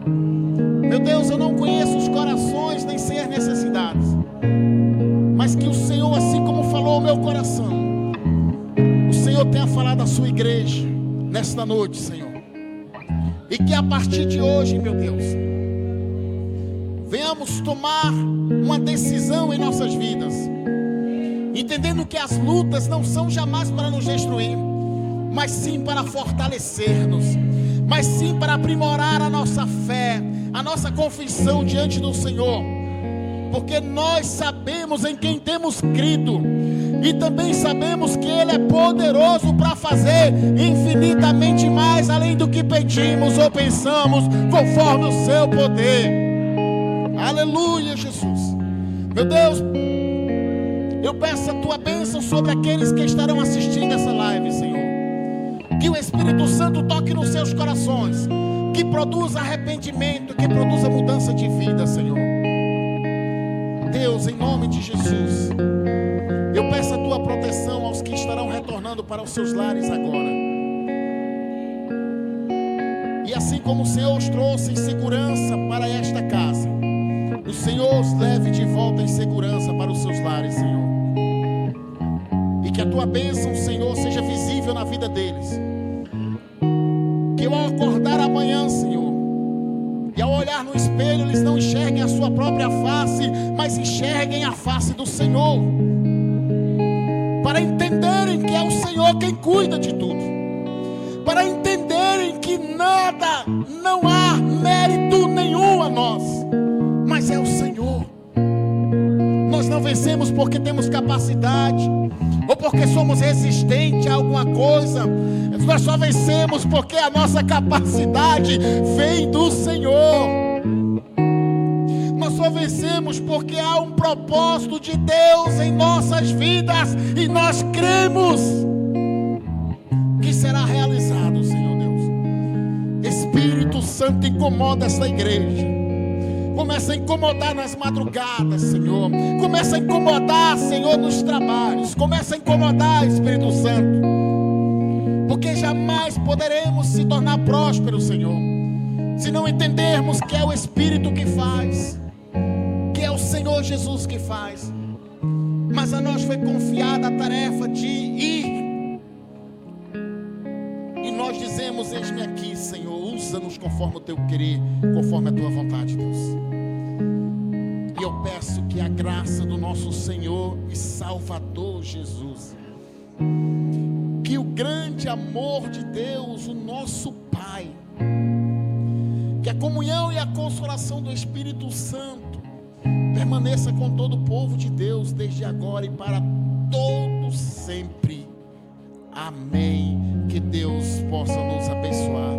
Speaker 1: Meu Deus, eu não conheço os corações, nem sei as necessidades, mas que o Senhor, assim como falou ao meu coração, o Senhor tenha falado à sua igreja nesta noite, Senhor. E que a partir de hoje, meu Deus, venhamos tomar uma decisão em nossas vidas, entendendo que as lutas não são jamais para nos destruir, mas sim para fortalecer-nos, mas sim para aprimorar a nossa fé, a nossa confissão diante do Senhor. Porque nós sabemos em quem temos crido, e também sabemos que Ele é poderoso para fazer infinitamente mais além do que pedimos ou pensamos, conforme o seu poder. Aleluia, Jesus. Meu Deus, eu peço a Tua bênção sobre aqueles que estarão assistindo essa live, Senhor. Que o Espírito Santo toque nos seus corações, que produza arrependimento, que produza mudança de vida, Senhor. Deus, em nome de Jesus, eu peço a Tua proteção aos que estarão retornando para os seus lares agora. E assim como o Senhor os trouxe em segurança para esta casa, o Senhor os leve de volta em segurança para os seus lares, Senhor. E que a Tua bênção, Senhor, seja visível na vida deles. Que ao acordar amanhã, Senhor, e ao olhar no espelho, eles não enxerguem a sua própria face, mas enxerguem a face do Senhor, para entenderem que é o Senhor quem cuida de tudo, para entenderem que nada, não há mérito nenhum a nós, mas é o Senhor. Nós não vencemos porque temos capacidade, ou porque somos resistentes a alguma coisa. Nós só vencemos porque a nossa capacidade vem do Senhor. Nós só vencemos porque há um propósito de Deus em nossas vidas, e nós cremos que será realizado, Senhor Deus. Espírito Santo, incomoda essa igreja. Começa a incomodar nas madrugadas, Senhor. Começa a incomodar, Senhor, nos trabalhos. Começa a incomodar, Espírito Santo, porque jamais poderemos se tornar prósperos, Senhor, se não entendermos que é o Espírito que faz, que é o Senhor Jesus que faz. Mas a nós foi confiada a tarefa de ir, e nós dizemos: eis-me aqui, Senhor, usa-nos conforme o teu querer, conforme a tua vontade, Deus. E eu peço que a graça do nosso Senhor e Salvador Jesus, que o grande amor de Deus, o nosso Pai, que a comunhão e a consolação do Espírito Santo permaneça com todo o povo de Deus, desde agora e para todo sempre. Amém. Que Deus possa nos abençoar.